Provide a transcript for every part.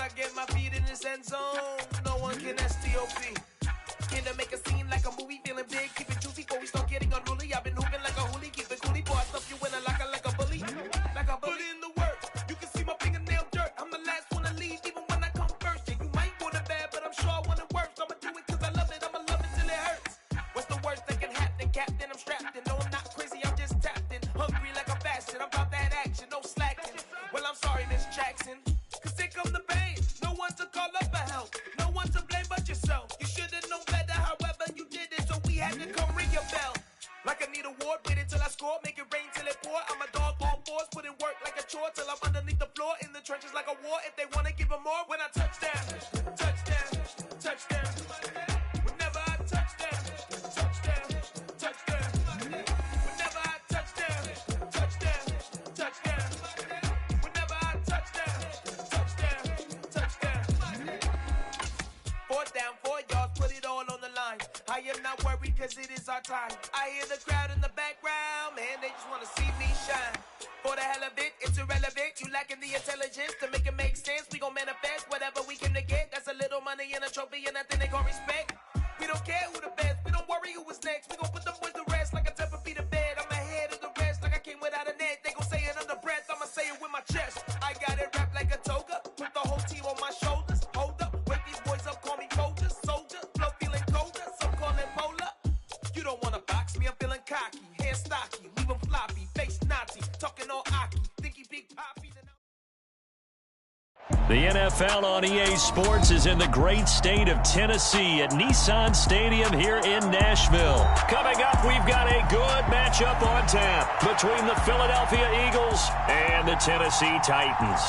I get my feet in this end zone, no one can STOP. Can to make a scene like a movie, feeling big, keep it juicy before we start getting unruly. I've been hooping like a hoolie, keep it coolie, boy, I stuff you in a locker like a bully. Like a bully in the work, you can see my fingernail dirt. I'm the last one to leave, even when I come first. Yeah, you might want it bad, but I'm sure I want it worse. I'ma do it cause I love it, I'ma love it till it hurts. What's the worst that can happen, Captain? I'm strapped in, no I'm not crazy, I'm just tapped in. Hungry like a fashion, I'm about that action, no slacking. Well, I'm sorry, Miss Jackson, cause here come the pain. No one to call up for help, no one to blame but yourself. You should've known better, however you did it, so we had to come ring your bell. Like I need a ward, wait until I score, make it rain till it pour. I'm a dog on fours, put in work like a chore till I'm underneath the floor, in the trenches like a war. If they wanna give them more, when I touch down, touchdown, touchdown. Whenever I touch down, touchdown, touchdown. Whenever I touch down, touchdown, touchdown. Whenever I touch down, touchdown, touchdown. 4th down, 4 yards, put it all on the line. I am not worried cause it is our time. I hear the crowd in the background, man, they just wanna see me shine. For the hell of it, it's irrelevant. You lacking the intelligence to make it make sense. We gon' manifest whatever we came to get. That's a little money and a trophy and nothing they gon' respect. We don't care who the best, we don't worry who was next. We gon' put them boys to rest like a 10 feet of bed. I'm ahead of the rest like I came without a net. They gon' say it under breath, I'ma say it with my chest. I got it wrapped like a toga, put the whole team on my shoulders. Hold up, wake these boys up, call me Folger, soldier. Flow feeling colder, some call it polar. You don't wanna box me, I'm feeling cocky. Hair stocky, leave them floppy, face Nazi, talking all Aki. Think he big poppy. The NFL on EA Sports is in the great state of Tennessee at Nissan Stadium here in Nashville. Coming up, we've got a good matchup on tap between the Philadelphia Eagles and the Tennessee Titans.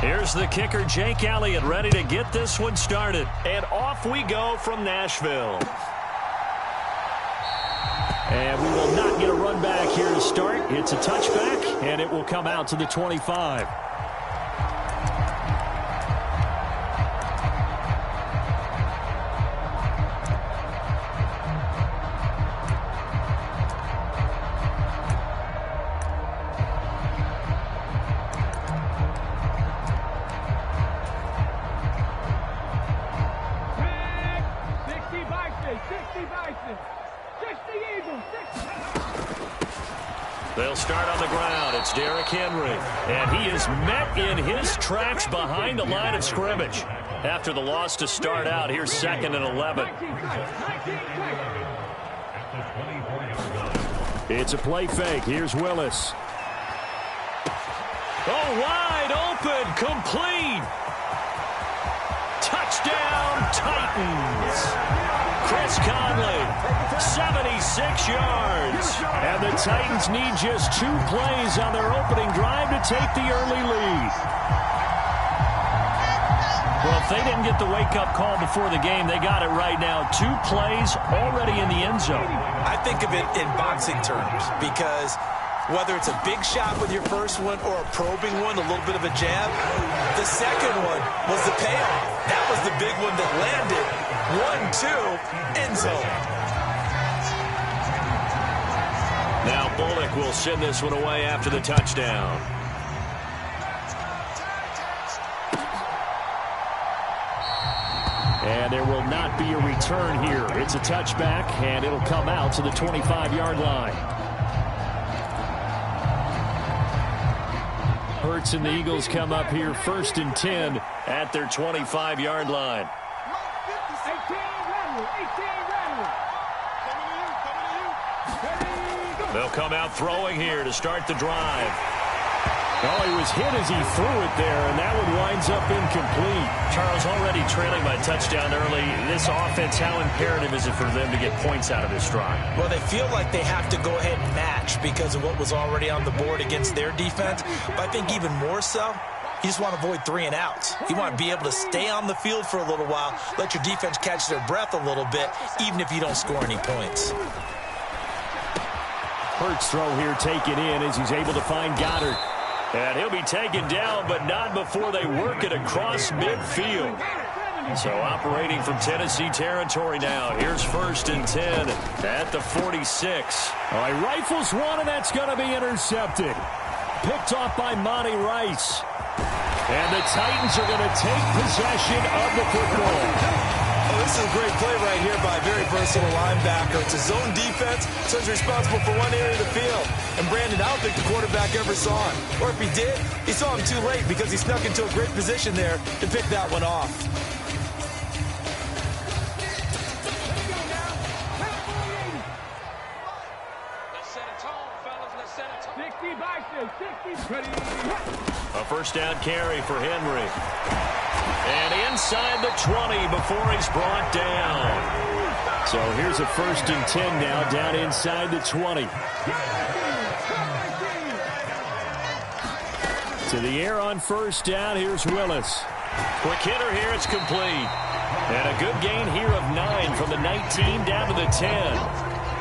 Here's the kicker, Jake Elliott, ready to get this one started. And off we go from Nashville. And we will not get a run back here to start. It's a touchback, and it will come out to the 25. They'll start on the ground. It's Derrick Henry. And he is met in his tracks behind the line of scrimmage. After the loss to start out, here's 2nd and 11. It's a play fake. Here's Willis. Oh, wide open. Complete. Touchdown, Titans. Chris Conley, 76 yards. And the Titans need just 2 plays on their opening drive to take the early lead. Well, if they didn't get the wake-up call before the game, they got it right now. 2 plays already in the end zone. I think of it in boxing terms because whether it's a big shot with your first one or a probing one, a little bit of a jab, the second one was the payoff. That was the big one that landed. 1-2, end zone. Now Bullock will send this one away after the touchdown. And there will not be a return here. It's a touchback, and it'll come out to the 25-yard line. Hurts and the Eagles come up here 1st and 10 at their 25-yard line. They'll come out throwing here to start the drive. Oh, he was hit as he threw it there, and that one winds up incomplete. Charles, already trailing by touchdown early. This offense, how imperative is it for them to get points out of this drive? Well, they feel like they have to go ahead and match because of what was already on the board against their defense. But I think even more so, you just want to avoid 3 and outs. You want to be able to stay on the field for a little while, let your defense catch their breath a little bit, even if you don't score any points. Hurts throw here taken in as he's able to find Goddard. And he'll be taken down, but not before they work it across midfield. So operating from Tennessee territory now. Here's 1st and 10 at the 46. All right, rifles one, and that's going to be intercepted. Picked off by Monty Rice. And the Titans are going to take possession of the football. Oh, this is a great play right here by a very versatile linebacker. It's a zone defense, so he's responsible for one area of the field. And Brandon, I don't think the quarterback ever saw him. Or if he did, he saw him too late because he snuck into a great position there to pick that one off. A first down carry for Henry. And inside the 20 before he's brought down. So here's a 1st and 10 now, down inside the 20. To the air on 1st down, here's Willis. Quick hitter here, it's complete. And a good gain here of 9 from the 19 down to the 10.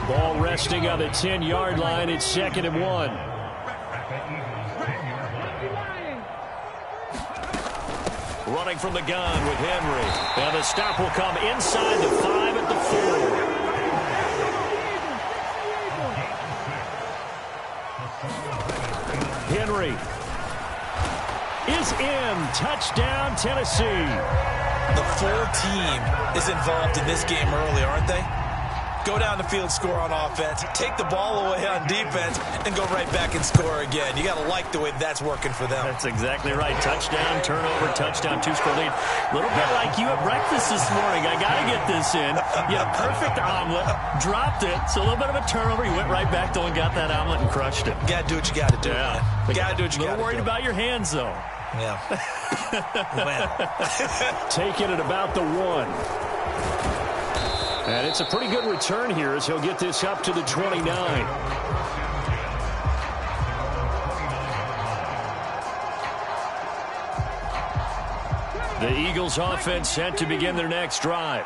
Ball resting on the 10-yard line. It's 2nd and 1. Running from the gun with Henry. And the stop will come inside the 5 at the 4. Henry is in. Touchdown, Tennessee. The full team is involved in this game early, aren't they? Go down the field, score on offense, take the ball away on defense, and go right back and score again. You got to like the way that's working for them. That's exactly right. Touchdown, turnover, touchdown, 2-score lead. A little bit like you at breakfast this morning. I got to get this in. You had a perfect omelet, dropped it. So a little bit of a turnover. You went right back, though, and got that omelet and crushed it. You got to do what you got to do. Yeah. You got to do what you got to do. A little worried about your hands, though. Yeah. Taking it about the 1. And it's a pretty good return here as he'll get this up to the 29. The Eagles offense set to begin their next drive.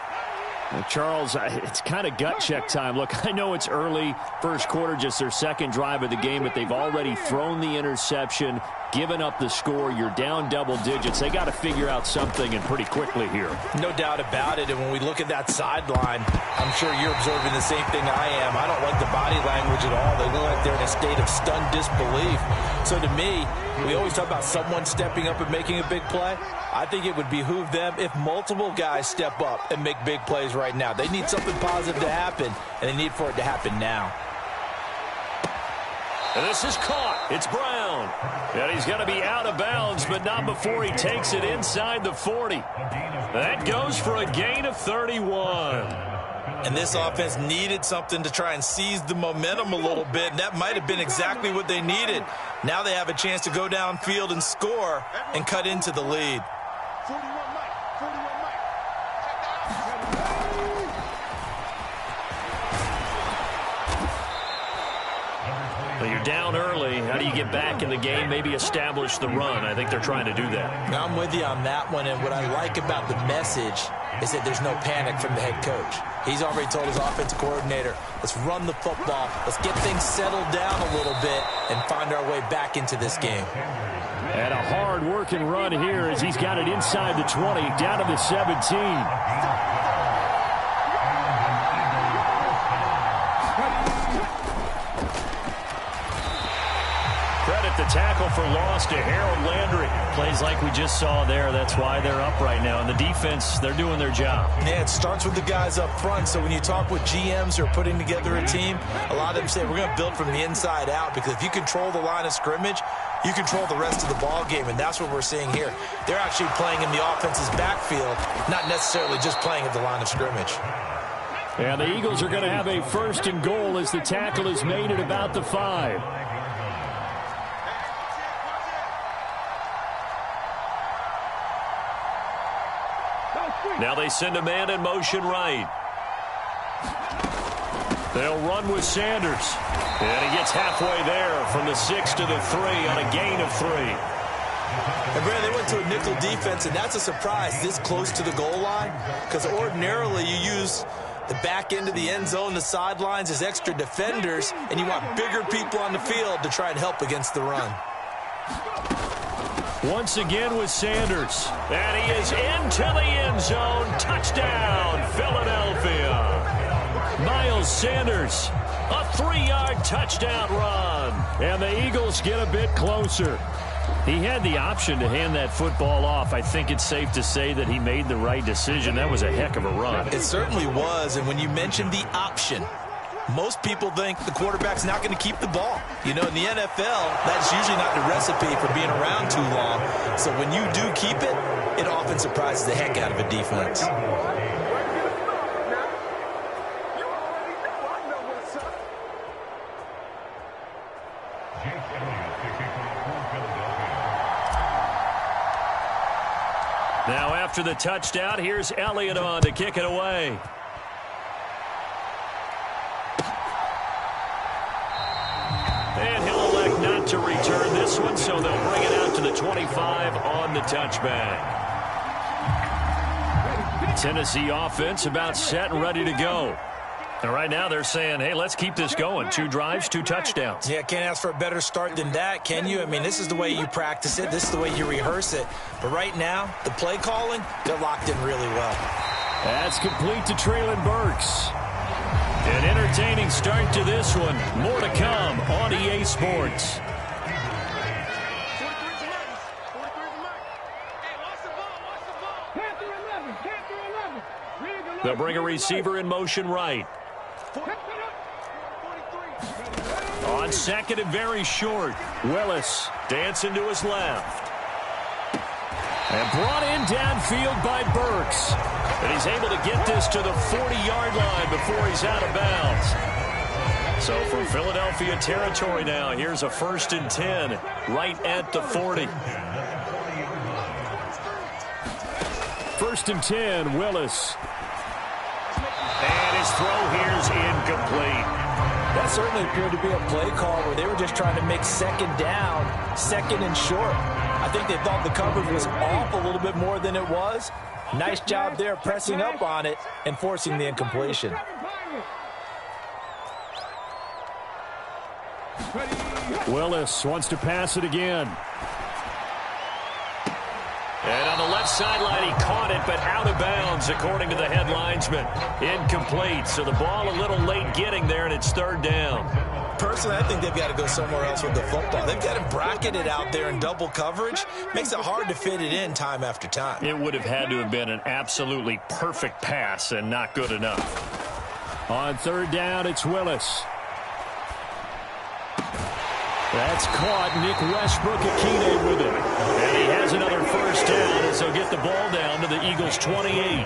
Well, Charles, it's kind of gut check time. Look, I know it's early, first quarter, just their second drive of the game, but they've already thrown the interception, given up the score. You're down double digits. They got to figure out something, and pretty quickly here. No doubt about it. And when we look at that sideline, I'm sure you're observing the same thing I am. I don't like the body language at all. They look like they're in a state of stunned disbelief. So to me, we always talk about someone stepping up and making a big play. I think it would behoove them if multiple guys step up and make big plays right now. They need something positive to happen, and they need for it to happen now. And this is caught. It's Brown. And he's going to be out of bounds, but not before he takes it inside the 40. That goes for a gain of 31. And this offense needed something to try and seize the momentum a little bit, and that might have been exactly what they needed. Now they have a chance to go downfield and score and cut into the lead. Well, you're down early. How do you get back in the game, maybe establish the run? I think they're trying to do that. I'm with you on that one, and what I like about the message is that there's no panic from the head coach. He's already told his offensive coordinator, let's run the football, let's get things settled down a little bit and find our way back into this game. And a hard-working run here as he's got it inside the 20, down to the 17. The tackle for loss to Harold Landry. Plays like we just saw there. That's why they're up right now. And the defense, they're doing their job. Yeah, it starts with the guys up front. So when you talk with GMs who are putting together a team, a lot of them say we're going to build from the inside out, because if you control the line of scrimmage, you control the rest of the ball game, and that's what we're seeing here. They're actually playing in the offense's backfield, not necessarily just playing at the line of scrimmage. And the Eagles are going to have a 1st and goal as the tackle is made at about the 5. Now they send a man in motion right. They'll run with Sanders. And he gets halfway there from the 6 to the 3 on a gain of 3. And Brad, they went to a nickel defense, and that's a surprise this close to the goal line, because ordinarily you use the back end of the end zone, the sidelines as extra defenders, and you want bigger people on the field to try and help against the run. Once again with Sanders. And he is into the end zone. Touchdown, Philadelphia. Miles Sanders, a 3-yard touchdown run. And the Eagles get a bit closer. He had the option to hand that football off. I think it's safe to say that he made the right decision. That was a heck of a run. It certainly was. And when you mentioned the option, most people think the quarterback's not going to keep the ball. You know, in the NFL, that's usually not the recipe for being around too long. So when you do keep it, it often surprises the heck out of a defense. Now after the touchdown, here's Elliott on to kick it away. And he'll elect not to return this one, so they'll bring it out to the 25 on the touchback. Tennessee offense about set and ready to go. And right now they're saying, hey, let's keep this going. 2 drives, 2 touchdowns. Yeah, can't ask for a better start than that, can you? I mean, this is the way you practice it. This is the way you rehearse it. But right now, the play calling, they're locked in really well. That's complete to Treylon Burks. An entertaining start to this one. More to come on EA Sports. They'll bring a receiver in motion right. On second and very short. Willis dancing to his left. And brought in downfield by Burks. And he's able to get this to the 40-yard line before he's out of bounds. So for Philadelphia territory now, here's a 1st and 10 right at the 40. 1st and 10, Willis. And his throw here's incomplete. That certainly appeared to be a play call where they were just trying to make second down, 2nd and short. I think they thought the coverage was off a little bit more than it was. Nice job there pressing up on it and forcing the incompletion. Willis wants to pass it again. And on the left sideline, he caught it, but out of bounds, according to the head linesman. Incomplete, so the ball a little late getting there, and it's 3rd down. Personally, I think they've got to go somewhere else with the football. They've got him bracketed out there in double coverage. Makes it hard to fit it in time after time. It would have had to have been an absolutely perfect pass and not good enough. On 3rd down, it's Willis. That's caught. Nick Westbrook-Ikhine with it. And he has another 1st down as they'll get the ball down to the Eagles' 28.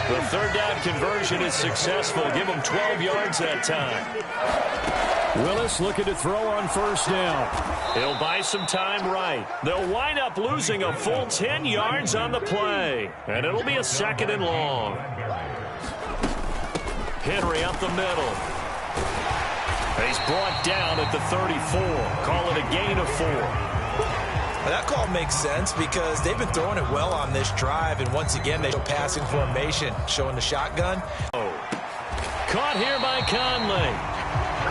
The 3rd down conversion is successful. Give them 12 yards that time. Willis looking to throw on 1st down. He'll buy some time right. They'll wind up losing a full 10 yards on the play. And it'll be a 2nd and long. Henry up the middle. He's brought down at the 34. Call it a gain of 4. Well, that call makes sense because they've been throwing it well on this drive. And once again, they show passing formation, showing the shotgun. Caught here by Conley.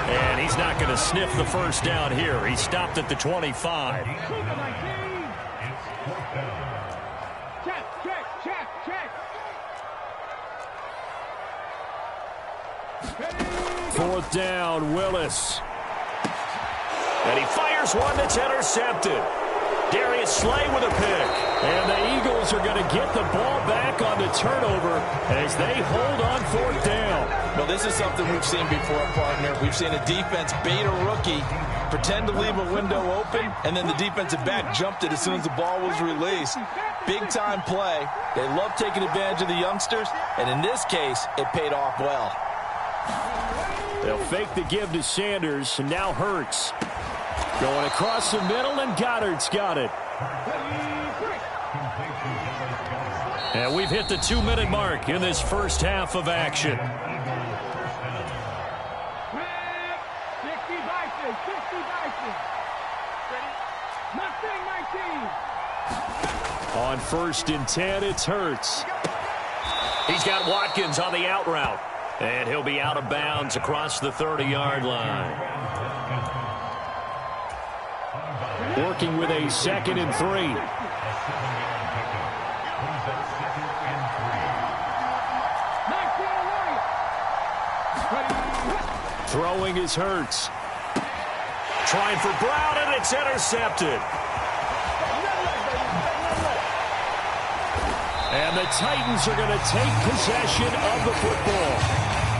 And he's not going to sniff the 1st down here. He stopped at the 25. Fourth down, Willis. And he fires one that's intercepted. Darius Slay with a pick. And the Eagles are going to get the ball back on the turnover as they hold on 4th down. Well, this is something we've seen before, partner. We've seen a defense bait a rookie, pretend to leave a window open, and then the defensive back jumped it as soon as the ball was released. Big-time play. They love taking advantage of the youngsters, and in this case, it paid off well. They'll fake the give to Sanders, and now Hurts. Going across the middle, and Goddard's got it. And we've hit the 2-minute mark in this first half of action. On 1st and 10, it's Hurts. He's got Watkins on the out route. And he'll be out of bounds across the 30-yard line. Working with a 2nd and 3. Throwing is Hurts. Trying for Brown, and it's intercepted. And the Titans are going to take possession of the football.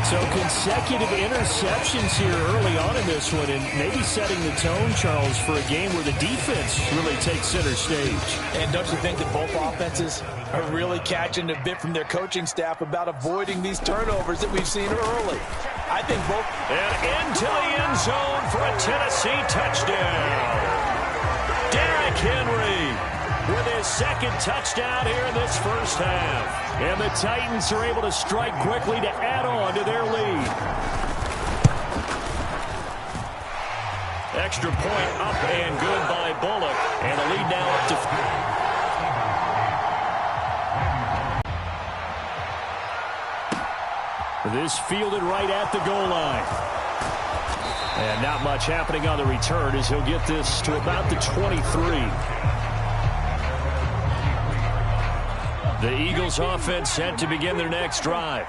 So consecutive interceptions here early on in this one, and maybe setting the tone, Charles, for a game where the defense really takes center stage. And don't you think that both offenses are really catching a bit from their coaching staff about avoiding these turnovers that we've seen early? I think both. And into the end zone for a Tennessee touchdown. Derrick Henry with his 2nd touchdown here in this first half. And the Titans are able to strike quickly to add on to their lead. Extra point up and good by Bullock. And the lead now up to... This fielded right at the goal line. And not much happening on the return as he'll get this to about the 23. The Eagles offense set to begin their next drive.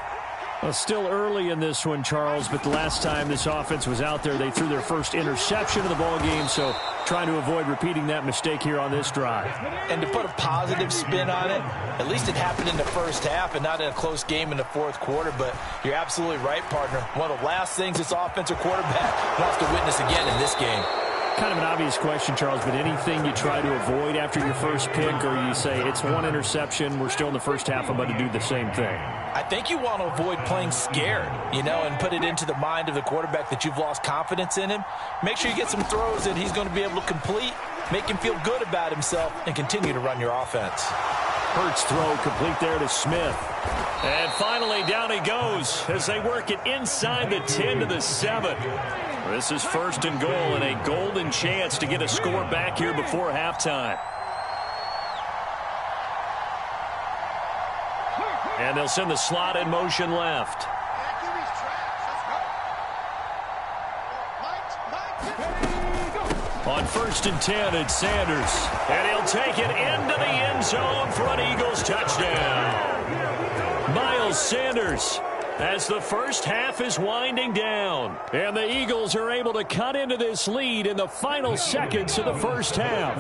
Well, still early in this one, Charles, but the last time this offense was out there, they threw their first interception of the ball game, so trying to avoid repeating that mistake here on this drive. And to put a positive spin on it, at least it happened in the first half and not in a close game in the fourth quarter, but you're absolutely right, partner. One of the last things this offensive quarterback wants to witness again in this game. Kind of an obvious question, Charles, but anything you try to avoid after your first pick, or you say it's one interception, we're still in the first half, I'm about to do the same thing? I think you want to avoid playing scared, and put it into the mind of the quarterback that you've lost confidence in him. Make sure you get some throws that he's going to be able to complete, make him feel good about himself, and continue to run your offense. Hurts throw complete there to Smith. And finally, down he goes as they work it inside the 10 to the 7. This is 1st and goal and a golden chance to get a score back here before halftime. And they'll send the slot in motion left. On 1st and 10, it's Sanders. And he'll take it into the end zone for an Eagles touchdown. Miles Sanders, as the first half is winding down. And the Eagles are able to cut into this lead in the final seconds of the first half.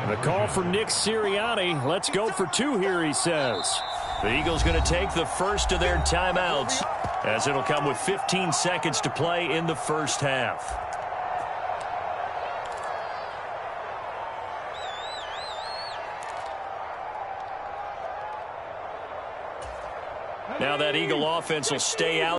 The call for Nick Sirianni. Let's go for 2 here, he says. The Eagles going to take the first of their timeouts, as it'll come with 15 seconds to play in the first half. Now that Eagle offense will stay out.